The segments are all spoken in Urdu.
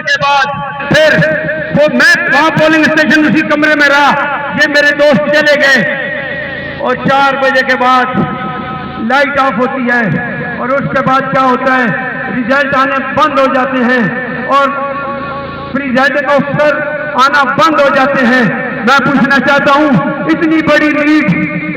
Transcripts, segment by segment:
کے بعد پھر وہ میں وہاں پولنگ اسٹیشن اسی کمرے میں رہا، یہ میرے دوست چلے گئے اور 4 بجے کے بعد لائٹ آف ہوتی ہے اور اس کے بعد کیا ہوتا ہے، ریزلٹ آنے بند ہو جاتے ہیں اور پریزائڈنگ آفیسر آنا بند ہو جاتے ہیں۔ میں پوچھنا چاہتا ہوں اتنی بڑی لیڈ،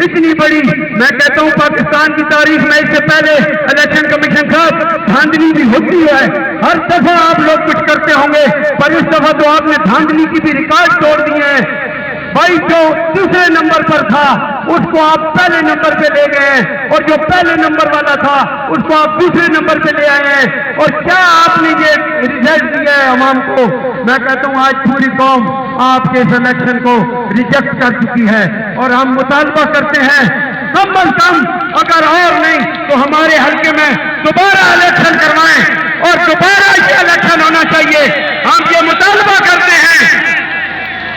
اتنی بڑی، میں کہتا ہوں پاکستان کی تاریخ میں اس سے پہلے الیکشن کمیشن صاحب دھاندلی بھی ہوتی ہے، ہر دفعہ آپ لوگ کچھ کرتے ہوں گے، پر اس دفعہ تو آپ نے دھاندلی کی بھی ریکارڈ توڑ دیے ہیں۔ بھائی جو دوسرے نمبر پر تھا اس کو آپ پہلے نمبر پہ لے گئے ہیں اور جو پہلے نمبر والا تھا اس کو آپ دوسرے نمبر پہ لے آئے ہیں، اور کیا آپ نے یہ ریزلٹ دیا ہے عوام کو؟ میں کہتا ہوں آج پوری قوم آپ کے اس الیکشن کو ریجیکٹ کر چکی ہے اور ہم مطالبہ کرتے ہیں کم از کم اگر اور نہیں تو ہمارے حلقے میں دوبارہ الیکشن کروائیں اور دوبارہ یہ الیکشن ہونا چاہیے، ہم یہ مطالبہ کرتے ہیں۔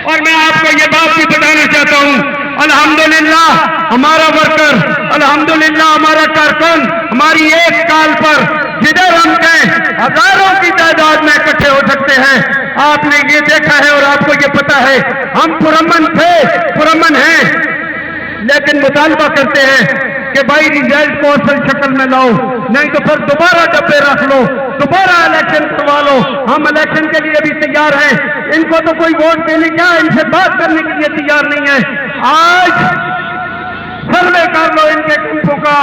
اور میں آپ کو یہ بات بھی بتانا چاہتا ہوں، الحمدللہ ہمارا ورکر، الحمدللہ ہمارا کارکن ہماری ایک کال پر جدھر ہم گئے ہزاروں کی تعداد میں اکٹھے ہو سکتے ہیں۔ آپ نے یہ دیکھا ہے اور آپ کو یہ پتا ہے ہم پرامن تھے، پرامن ہیں، لیکن مطالبہ کرتے ہیں کہ بھائی ریزلٹ کو اصل شکل میں لاؤ، نہیں تو پھر دوبارہ ڈبے رکھ لو، دوبارہ الیکشن کروا لو۔ ہم الیکشن کے لیے بھی تیار ہیں، ان کو تو کوئی ووٹ دینے کیا ان سے بات کرنے کے لیے تیار نہیں ہے۔ آج سروے کر لو ان کے کیمپوں کا،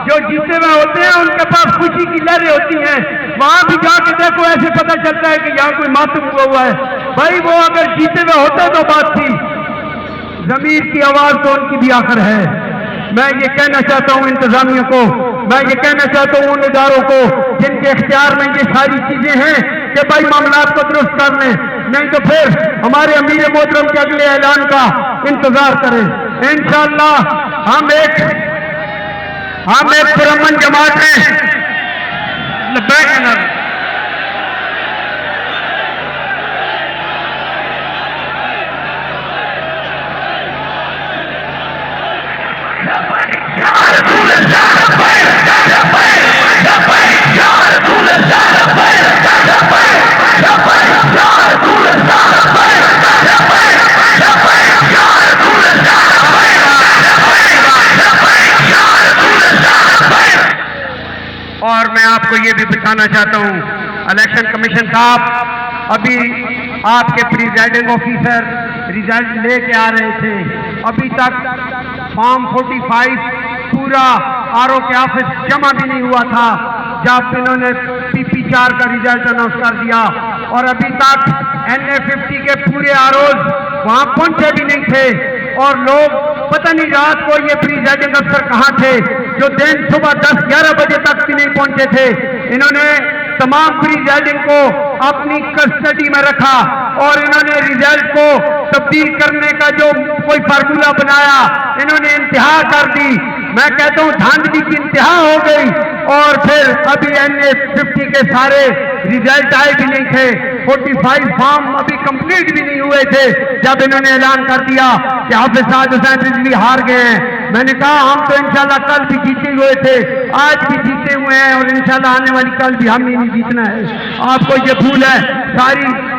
جو جیتے ہوئے ہوتے ہیں ان کے پاس خوشی کی لہریں ہوتی ہیں، وہاں بھی جا کے دیکھو ایسے پتہ چلتا ہے کہ یہاں کوئی ماتم ہوا ہے۔ بھائی وہ اگر جیتے ہوئے ہوتے تو بات تھی، ضمیر کی آواز تو ان کی بھی آخر ہے۔ میں یہ کہنا چاہتا ہوں انتظامیہ کو، میں یہ کہنا چاہتا ہوں ان اداروں کو جن کے اختیار میں یہ ساری چیزیں ہیں کہ بھائی معاملات کو درست کر لیں، نہیں تو پھر ہمارے امیر محترم کے اگلے اعلان کا انتظار کریں۔ انشاءاللہ ہم ایک پرامن جماعت ہیں۔ لبیک جناب۔ اور میں آپ کو یہ بھی بتانا چاہتا ہوں الیکشن کمیشن صاحب ابھی آپ کے پریزائڈنگ آفیسر ریزلٹ لے کے آ رہے تھے، ابھی تک فارم 45 پورا آر او کے آفس جمع بھی نہیں ہوا تھا جب انہوں نے PP4 کا ریزلٹ اناؤنس کر دیا، اور ابھی تک NA50 کے پورے آروز وہاں پہنچے بھی نہیں تھے، اور لوگ پتہ نہیں رات کو یہ پریزائڈنگ افسر کہاں تھے جو دن صبح 10-11 بجے تک بھی نہیں پہنچے تھے۔ انہوں نے تمام پریزائڈنگ کو اپنی کسٹڈی میں رکھا اور انہوں نے ریزلٹ کو تبدیل کرنے کا جو کوئی فارمولہ بنایا انہوں نے انتہا کر دی۔ میں کہتا ہوں دھاندلی کی انتہا ہو گئی، اور پھر ابھی NA50 کے سارے ریزلٹ آئے بھی نہیں تھے، 45 فارم ابھی کمپلیٹ بھی نہیں ہوئے تھے جب انہوں نے اعلان کر دیا کہ حافظ سعد حسین رضوی ہار گئے ہیں۔ میں نے کہا ہم تو انشاءاللہ کل بھی جیتے ہوئے تھے، آج بھی جیتے ہوئے ہیں، اور انشاءاللہ آنے والی کل بھی ہم ہی نہیں جیتنا ہے۔ آپ کو یہ بھول ہے،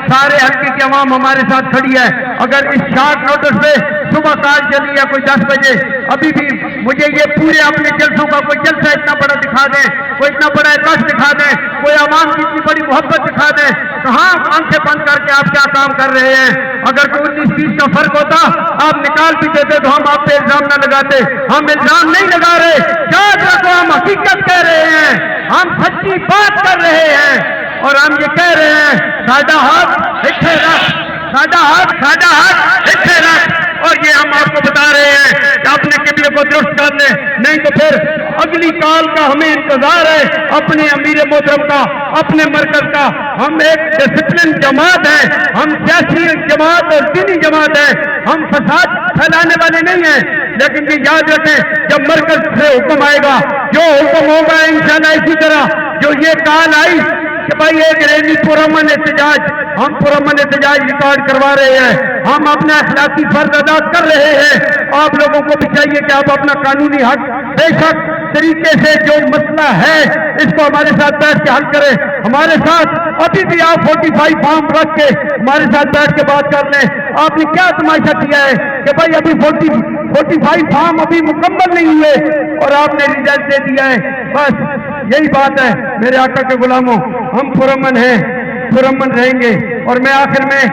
سارے حلقے کی عوام ہمارے ساتھ کھڑی ہے۔ اگر اس شارٹ نوٹس پہ صبح کال چلی ہے کوئی 10 بجے، ابھی بھی مجھے یہ پورے اپنے جلسوں کا کوئی جلسہ اتنا بڑا دکھا دیں، کوئی اتنا بڑا احساس دکھا دیں، کوئی عوام کی اتنی بڑی محبت دکھا دیں، کہاں آنکھیں بند کر کے آپ کیا کام کر رہے ہیں؟ اگر کوئی 19-20 کا فرق ہوتا آپ نکال بھی دیتے تو ہم آپ پہ الزام نہ لگاتے۔ ہم الزام نہیں لگا رہے، یاد رکھو ہم حقیقت کہہ رہے ہیں، ہم سچی بات کر رہے ہیں، اور ہم یہ کہہ رہے ہیں ساڈا ہاتھ اتھے رکھ، ساڈا ہاتھ اتھے رکھ، اور یہ ہم آپ کو بتا رہے ہیں کہ اپنے قبلے کو درست کر لیں، نہیں تو پھر اگلی کال کا ہمیں انتظار ہے اپنے امیر محترم کا، اپنے مرکز کا۔ ہم ایک ڈسپلن جماعت ہے، ہم سیاسی جماعت اور دینی جماعت ہے، ہم فساد پھیلانے والے نہیں ہیں، لیکن یہ یاد رکھیں جب مرکز سے حکم آئے گا، جو حکم ہوگا انشاءاللہ اسی طرح جو یہ کال آئی کہ بھائی ایک ریلی پرامن احتجاج، ہم پرامن احتجاج ریکارڈ کروا رہے ہیں، ہم اپنا اخلاقی فرض ادا کر رہے ہیں۔ آپ لوگوں کو بھی چاہیے کہ آپ اپنا قانونی حق بے شک طریقے سے جو مسئلہ ہے اس کو ہمارے ساتھ بیٹھ کے حل کرے. ہمارے ساتھ ابھی بھی آپ 45 فارم رکھ کے ہمارے ساتھ بیٹھ کے بات کر لیں. آپ نے کیا تماشا کیا ہے کہ بھائی ابھی 45 فارم ابھی مکمل نہیں ہوئے اور آپ نے ریزلٹ دے دیا ہے. بس یہی بات ہے میرے آقا کے غلاموں. ہم پرامن ہیں, پرامن رہیں گے. اور میں آخر میں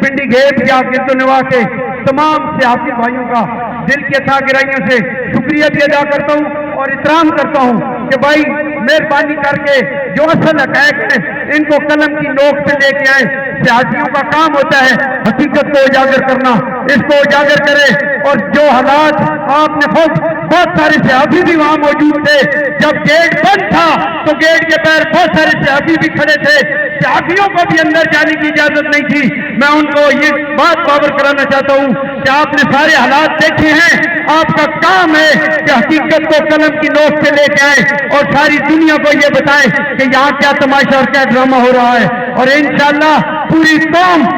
پنڈی گھیب یا گرد و نواح کے تمام صحافی بھائیوں کا دل کی تھا گرائیوں سے شکریہ بھی ادا کرتا ہوں اور احترام کرتا ہوں کہ بھائی مہربانی کر کے جو اصل حقائق ہیں ان کو قلم کی نوک پہ لے کے آئیں. صحافیوں کا کام ہوتا ہے حقیقت کو اجاگر کرنا, اس کو اجاگر کرے. اور جو حالات آپ نے خود بہت سارے صحافی بھی وہاں موجود تھے, جب گیٹ بند تھا تو گیٹ کے پیر بہت سارے صحافی بھی کھڑے تھے, صحافیوں کو بھی اندر جانے کی اجازت نہیں تھی. میں ان کو یہ بات باور کرانا چاہتا ہوں کہ آپ نے سارے حالات دیکھے ہیں. آپ کا کام ہے کہ حقیقت کو قلم کی نوک پہ لے کے آئیں اور ساری دنیا کو یہ بتائیں کہ یہاں کیا تماشا اور کیا ڈرامہ ہو رہا ہے. اور انشاءاللہ پوری قوم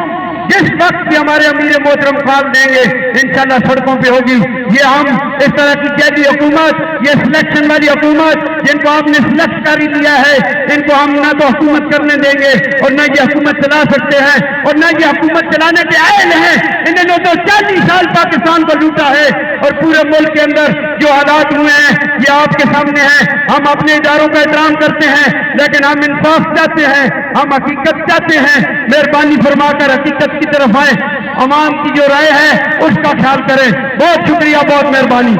جس وقت بھی ہمارے امیر محترم خواب دیں گے انشاءاللہ سڑکوں پہ ہوگی. یہ ہم اس طرح کی قیدی حکومت, یہ سلیکشن والی حکومت جن کو آپ نے سلیکٹ کر ہی دیا ہے, ان کو ہم نہ تو حکومت کرنے دیں گے اور نہ یہ حکومت چلا سکتے ہیں اور نہ یہ حکومت چلانے کے اہل ہیں. انہوں نے تو 40 سال پاکستان کو لوٹا ہے اور پورے ملک کے اندر جو حالات ہوئے ہیں یہ آپ کے سامنے ہیں. ہم اپنے اداروں کا احترام کرتے ہیں لیکن ہم انصاف چاہتے ہیں, ہم حقیقت چاہتے ہیں. مہربانی فرما کر حقیقت کی طرف آئیں. عوام کی جو رائے ہے اس کا خیال کریں. بہت شکریہ, بہت مہربانی.